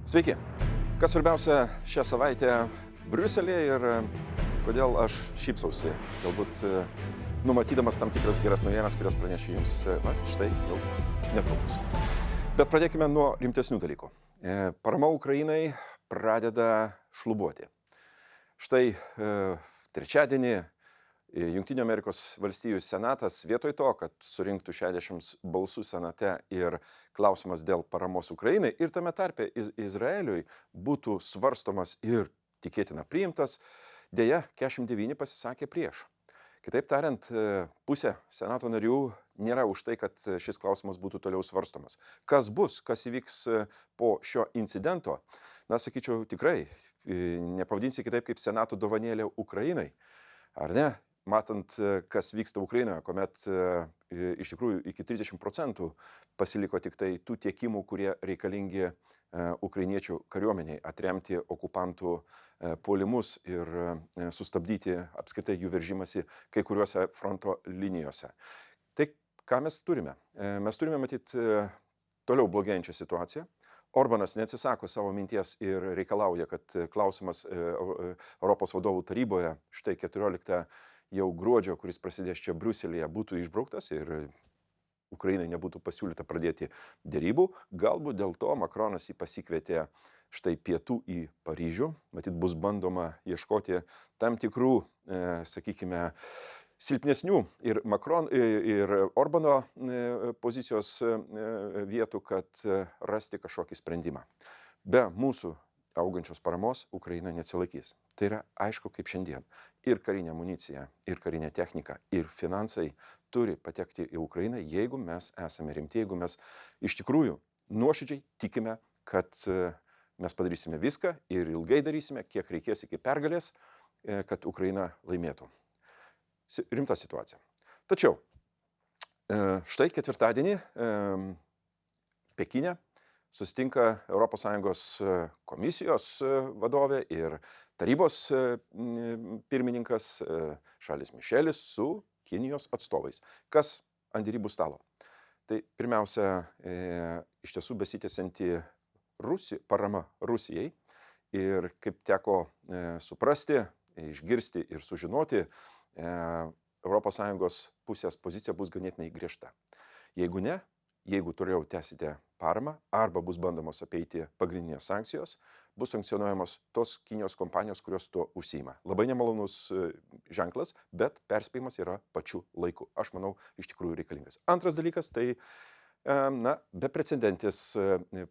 Sveiki. Kas svarbiausia šią savaitę Briuselėje ir kodėl aš šypsausi? Galbūt numatydamas tam tikras geras naujienas, kurias pranešiu jums, štai jau netrukus. Bet pradėkime nuo rimtesnių dalykų. Parama Ukrainai pradeda šlubuoti. Štai trečiadienį Jungtinių Amerikos valstijų senatas vietoj to, kad surinktų 60 balsų senate ir klausimas dėl paramos Ukrainai ir tame tarpe Izraeliui būtų svarstomas ir tikėtina priimtas, deja 49 pasisakė prieš. Kitaip tariant, pusė senato narių nėra už tai, kad šis klausimas būtų toliau svarstomas. Kas bus, kas įvyks po šio incidento? Na, sakyčiau, tikrai nepavadinsi kitaip kaip senato dovanėlė Ukrainai, ar ne? Matant, kas vyksta Ukrainoje, kuomet iš tikrųjų iki 30% pasiliko tik tai tų tiekimų, kurie reikalingi ukrainiečių kariuomeniai atremti okupantų puolimus ir sustabdyti apskritai jų veržimąsi kai kuriuose fronto linijose. Tai ką mes turime? Mes turime matyti toliau blogėjančią situaciją. Orbanas neatsisako savo minties ir reikalauja, kad klausimas Europos vadovų taryboje štai 14 jau gruodžio, kuris prasidės čia Briuselėje, būtų išbrauktas ir Ukrainai nebūtų pasiūlyta pradėti derybų. Galbūt dėl to Makronas jį pasikvietė štai pietų į Paryžių. Matyt, bus bandoma ieškoti tam tikrų, sakykime, silpnesnių ir Orbano pozicijos vietų, kad rasti kažkokį sprendimą. Be mūsų augančios paramos Ukraina neatsilaikys. Tai yra aišku kaip šiandien. Ir karinė amunicija, ir karinė technika, ir finansai turi patekti į Ukrainą, jeigu mes esame rimti, jeigu mes iš tikrųjų nuoširdžiai tikime, kad mes padarysime viską ir ilgai darysime, kiek reikės iki pergalės, kad Ukraina laimėtų. Rimta situacija. Tačiau štai ketvirtadienį Pekine susitinka ES komisijos vadovė ir tarybos pirmininkas Šarlis Mišelis su Kinijos atstovais. Kas ant derybų stalo? Tai pirmiausia, iš tiesų besitęsianti parama Rusijai ir kaip teko suprasti, išgirsti ir sužinoti, ES pusės pozicija bus ganėtinai griežta. Jeigu ne, jeigu toliau tęsite paramą arba bus bandomos apeiti pagrindinės sankcijos, bus sankcionuojamos tos Kinijos kompanijos, kurios tuo užsiima. Labai nemalonus ženklas, bet perspėjimas yra pačiu laiku. Aš manau, iš tikrųjų reikalingas. Antras dalykas, tai beprecedentis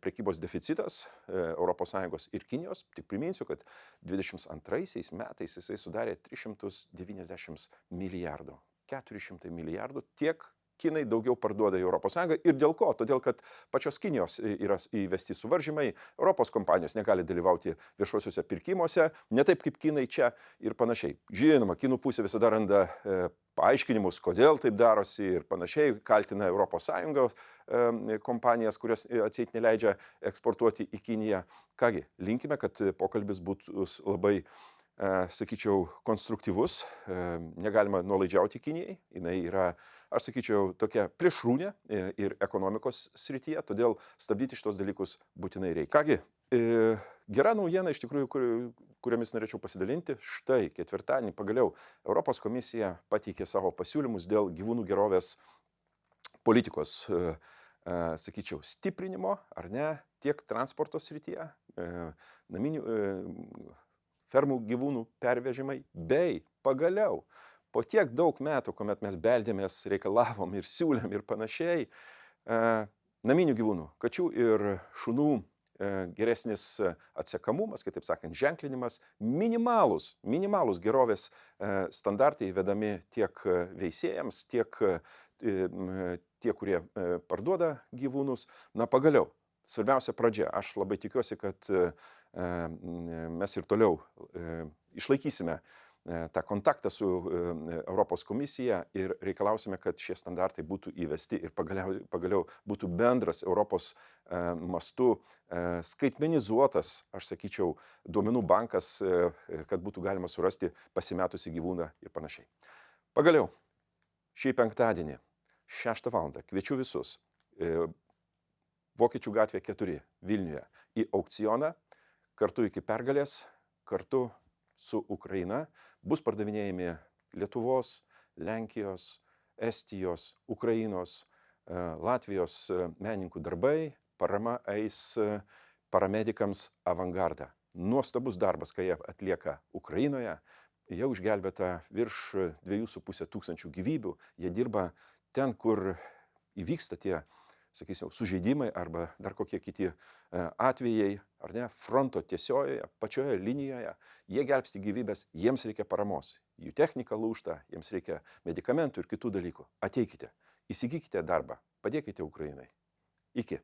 prekybos deficitas ES ir Kinijos. Tik priminsiu, kad 22 metais jisai sudarė 390 milijardų. 400 milijardų tiek Kinai daugiau parduoda į ES ir dėl ko? Todėl, kad pačios Kinijos yra įvesti suvaržymai, Europos kompanijos negali dalyvauti viešuosiuose pirkimuose, ne taip kaip Kinai čia ir panašiai. Žinoma, Kinų pusė visada randa paaiškinimus, kodėl taip darosi ir panašiai, kaltina ES kompanijas, kurios atseit neleidžia eksportuoti į Kiniją. Kągi, linkime, kad pokalbis būtų labai sakyčiau, konstruktyvus, negalima nuolaidžiauti Kinijai, jinai yra, aš sakyčiau, tokia plėšrūnė ir ekonomikos srityje, todėl stabdyti šitos dalykus būtinai reikia. Kągi, gera naujiena iš tikrųjų, kuriomis norėčiau pasidalinti, štai ketvirtadienį pagaliau Europos komisija pateikė savo pasiūlymus dėl gyvūnų gerovės politikos, sakyčiau, stiprinimo, ar ne, tiek transporto srityje, naminių fermų gyvūnų pervežimai, bei pagaliau, po tiek daug metų, kuomet mes beldėmės, reikalavom ir siūlėm ir panašiai, naminių gyvūnų, kačių ir šunų geresnis atsekamumas, kitaip sakant, ženklinimas, minimalūs gerovės standartai įvedami tiek veisėjams, tiek tie, kurie parduoda gyvūnus. Na, pagaliau. Svarbiausia pradžia. Aš labai tikiuosi, kad mes ir toliau išlaikysime tą kontaktą su Europos komisija ir reikalausime, kad šie standartai būtų įvesti ir pagaliau būtų bendras Europos mastu skaitmenizuotas, aš sakyčiau, duomenų bankas, kad būtų galima surasti pasimetusį gyvūną ir panašiai. Pagaliau, šį penktadienį, 6 val. Kviečiu visus Vokiečių gatvė 4 Vilniuje į aukcioną, kartu iki pergalės, kartu su Ukraina bus pardavinėjami Lietuvos, Lenkijos, Estijos, Ukrainos, Latvijos menininkų darbai, parama eis paramedikams Avangardą. Nuostabus darbas, kai jie atlieka Ukrainoje, jau išgelbėta virš 2,5 tūkstančių gyvybių, jie dirba ten, kur įvyksta tie, sakysim, sužeidimai arba dar kokie kiti atvejai, ar ne, fronto tiesiojoje, pačioje linijoje, jie gelbsti gyvybės, jiems reikia paramos. Jų technika lūžta, jiems reikia medikamentų ir kitų dalykų. Ateikite, įsigykite darbą, padėkite Ukrainai. Iki.